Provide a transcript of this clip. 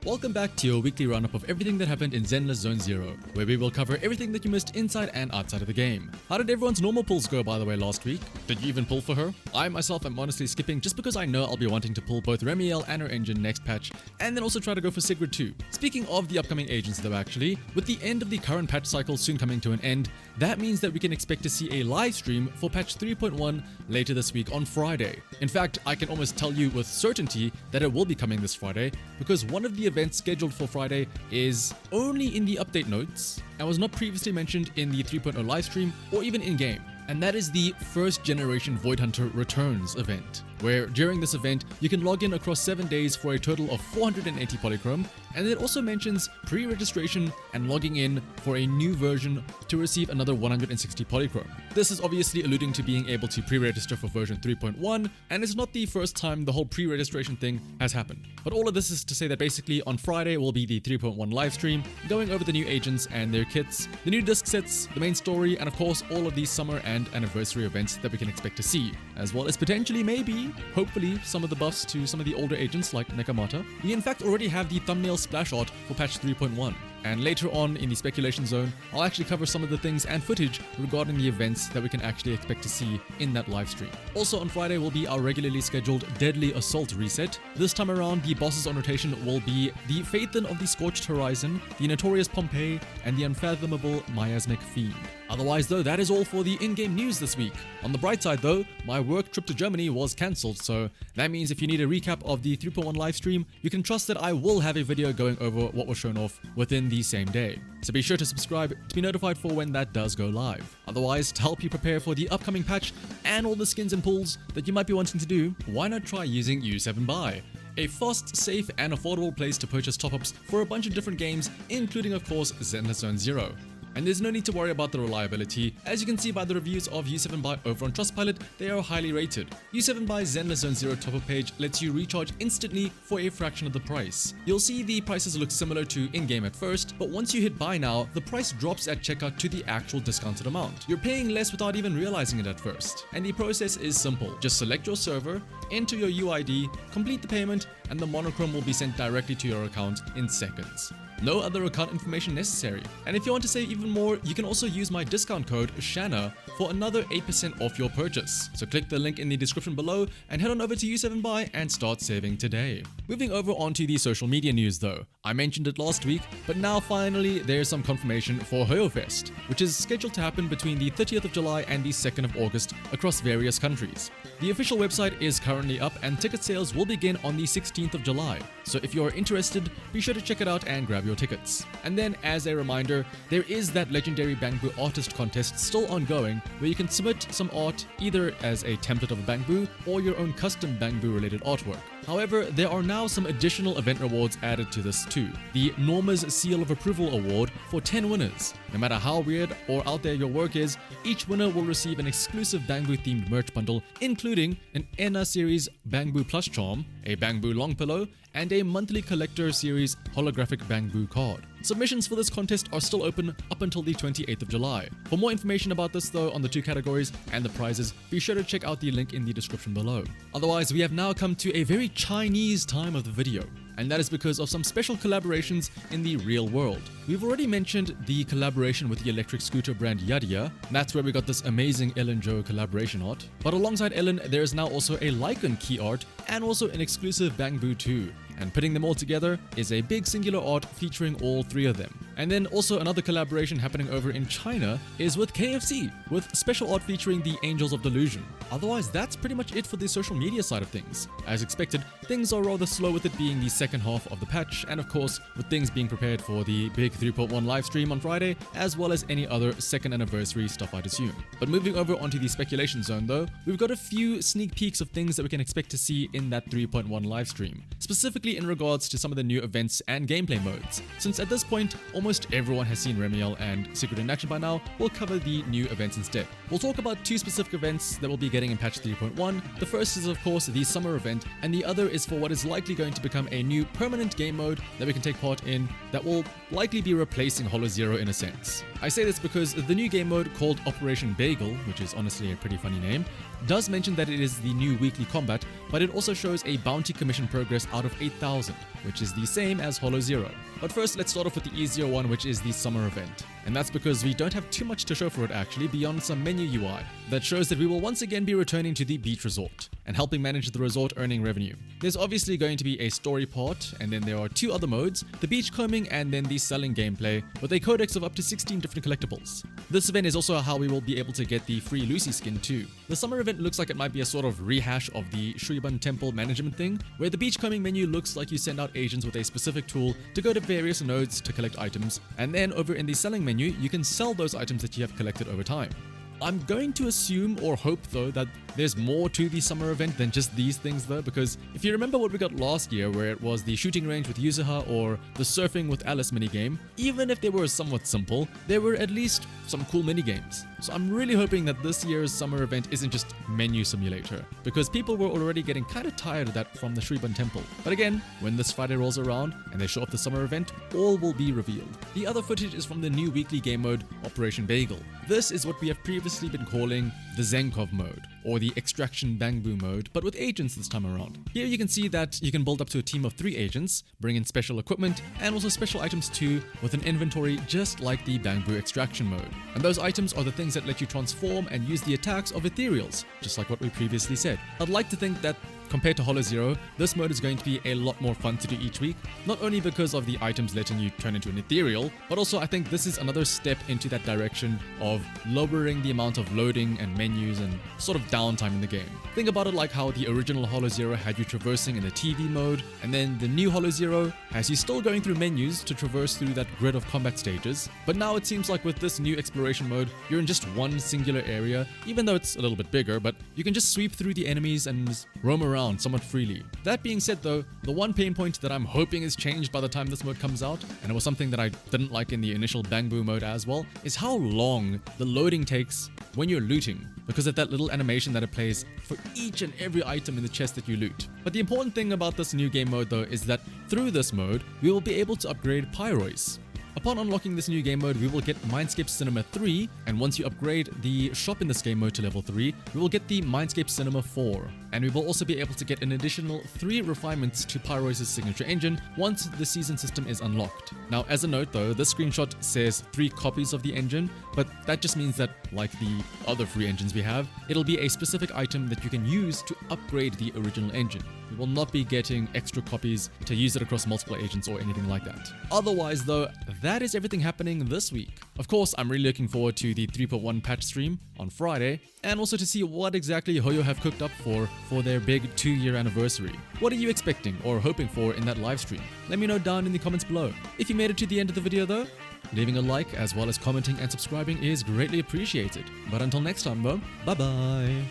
Welcome back to your weekly roundup of everything that happened in Zenless Zone 0, where we will cover everything that you missed inside and outside of the game. How did everyone's normal pulls go, by the way, last week? Did you even pull for her? I myself am honestly skipping just because I know I'll be wanting to pull both Remiel and her engine next patch, and then also try to go for Sigrid too. Speaking of the upcoming agents though, actually, with the end of the current patch cycle soon coming to an end, that means that we can expect to see a live stream for patch 3.1 later this week on Friday. In fact, I can almost tell you with certainty that it will be coming this Friday, because one of the events scheduled for Friday is only in the update notes and was not previously mentioned in the 3.0 livestream or even in-game. And that is the first generation Void Hunter Returns event, where during this event you can log in across 7 days for a total of 480 polychrome, and it also mentions pre-registration and logging in for a new version to receive another 160 polychrome. This is obviously alluding to being able to pre-register for version 3.1, and it's not the first time the whole pre-registration thing has happened. But all of this is to say that basically on Friday will be the 3.1 livestream, going over the new agents and their kits, the new disc sets, the main story, and of course all of these summer and anniversary events that we can expect to see, as well as potentially, maybe, hopefully, some of the buffs to some of the older agents like Nekamata. We in fact already have the thumbnail splash art for patch 3.1. And later on in the speculation zone, I'll actually cover some of the things and footage regarding the events that we can actually expect to see in that live stream. Also on Friday will be our regularly scheduled Deadly Assault reset. This time around, the bosses on rotation will be the Phaethon of the Scorched Horizon, the Notorious Pompeii, and the Unfathomable Miasmic Fiend. Otherwise though, that is all for the in-game news this week. On the bright side though, my work trip to Germany was cancelled, so that means if you need a recap of the 3.1 livestream, you can trust that I will have a video going over what was shown off within the same day. So be sure to subscribe to be notified for when that does go live. Otherwise, to help you prepare for the upcoming patch and all the skins and pulls that you might be wanting to do, why not try using U7Buy? A fast, safe, and affordable place to purchase top-ups for a bunch of different games, including of course Zenless Zone 0. And there's no need to worry about the reliability. As you can see by the reviews of U7Buy over on Trustpilot, they are highly rated. U7Buy's Zenless Zone 0 top-up page lets you recharge instantly for a fraction of the price. You'll see the prices look similar to in-game at first, but once you hit buy now, the price drops at checkout to the actual discounted amount. You're paying less without even realizing it at first. And the process is simple. Just select your server, enter your UID, complete the payment, and the monochrome will be sent directly to your account in seconds. No other account information necessary. And if you want to save even more, you can also use my discount code Shanaha for another 8% off your purchase. So click the link in the description below and head on over to U7Buy and start saving today. Moving over onto the social media news though. I mentioned it last week, but now finally there's some confirmation for HoYo Fest, which is scheduled to happen between the 30th of July and the 2nd of August across various countries. The official website is currently up and ticket sales will begin on the 16th of July. So if you're interested, be sure to check it out and grab your tickets. And then as a reminder, there is that legendary Bangboo artist contest still ongoing, where you can submit some art either as a template of a Bangboo or your own custom Bangboo related artwork. However, there are now some additional event rewards added to this too. The Norma's Seal of Approval Award for 10 winners. No matter how weird or out there your work is, each winner will receive an exclusive Bangboo themed merch bundle, including an Enna series Bangboo plush charm, a Bangboo long pillow, and a monthly collector series holographic Bangboo card. Submissions for this contest are still open up until the 28th of July. For more information about this though on the two categories and the prizes, be sure to check out the link in the description below. Otherwise, we have now come to a very Chinese time of the video, and that is because of some special collaborations in the real world. We've already mentioned the collaboration with the electric scooter brand Yadia. That's where we got this amazing Ellen Joe collaboration art. But alongside Ellen, there is now also a Lycan key art and also an exclusive Bangboo 2. And putting them all together is a big singular art featuring all three of them. And then also another collaboration happening over in China is with KFC, with special art featuring the Angels of Delusion. Otherwise, that's pretty much it for the social media side of things. As expected, things are rather slow with it being the second half of the patch, and of course, with things being prepared for the big 3.1 live stream on Friday, as well as any other second anniversary stuff I'd assume. But moving over onto the speculation zone though, we've got a few sneak peeks of things that we can expect to see in that 3.1 live stream, specifically in regards to some of the new events and gameplay modes. Since at this point, almost everyone has seen Remiel and Sigrid in action by now, we'll cover the new events instead. We'll talk about two specific events that we'll be getting in patch 3.1. The first is of course the summer event, and the other is for what is likely going to become a new permanent game mode that we can take part in that will likely be replacing Hollow Zero in a sense. I say this because the new game mode called Operation Bagel, which is honestly a pretty funny name, does mention that it is the new weekly combat, but it also shows a bounty commission progress out of 8,000, which is the same as Holo Zero. But first, let's start off with the easier one, which is the summer event. And that's because we don't have too much to show for it actually, beyond some menu UI that shows that we will once again be returning to the beach resort and helping manage the resort earning revenue. There's obviously going to be a story part, and then there are 2 other modes, the beachcombing and then the selling gameplay, with a codex of up to 16 different collectibles. This event is also how we will be able to get the free Lucy skin too. The summer event looks like it might be a sort of rehash of the Shriban Temple management thing, where the beachcombing menu looks like you send out agents with a specific tool to go to various nodes to collect items, and then over in the selling menu, you can sell those items that you have collected over time. I'm going to assume or hope though that there's more to the summer event than just these things though, because if you remember what we got last year where it was the shooting range with Yuzuha or the surfing with Alice minigame, even if they were somewhat simple, there were at least some cool minigames. So I'm really hoping that this year's summer event isn't just menu simulator, because people were already getting kind of tired of that from the Shriban Temple. But again, when this Friday rolls around and they show off the summer event, all will be revealed. The other footage is from the new weekly game mode, Operation Bagel. This is what we have previously been calling the Zenkov mode, or the Extraction Bangboo mode, but with agents this time around. Here you can see that you can build up to a team of 3 agents, bring in special equipment, and also special items too, with an inventory just like the Bangboo Extraction mode. And those items are the things that let you transform and use the attacks of ethereals, just like what we previously said. I'd like to think that compared to Holo Zero, this mode is going to be a lot more fun to do each week, not only because of the items letting you turn into an ethereal, but also I think this is another step into that direction of lowering the amount of loading and menus and sort of downtime in the game. Think about it like how the original Holo Zero had you traversing in the TV mode, and then the new Holo Zero has you still going through menus to traverse through that grid of combat stages, but now it seems like with this new exploration mode, you're in just one singular area, even though it's a little bit bigger, but you can just sweep through the enemies and roam around somewhat freely. That being said though, the one pain point that I'm hoping is changed by the time this mode comes out, and it was something that I didn't like in the initial Bangboo mode as well, is how long the loading takes when you're looting, because of that little animation that it plays for each and every item in the chest that you loot. But the important thing about this new game mode though is that through this mode, we will be able to upgrade PYROIS. Upon unlocking this new game mode, we will get Mindscape Cinema 3, and once you upgrade the shop in this game mode to level 3, we will get the Mindscape Cinema 4. And we will also be able to get an additional 3 refinements to PYROIS' signature engine once the season system is unlocked. Now, as a note though, this screenshot says 3 copies of the engine, but that just means that, like the other free engines we have, it'll be a specific item that you can use to upgrade the original engine. You will not be getting extra copies to use it across multiple agents or anything like that. Otherwise though, that is everything happening this week. Of course, I'm really looking forward to the 3.1 patch stream on Friday, and also to see what exactly HoYo have cooked up for their big 2-year anniversary. What are you expecting or hoping for in that live stream? Let me know down in the comments below. If you made it to the end of the video though, leaving a like as well as commenting and subscribing is greatly appreciated. But until next time though, bye bye!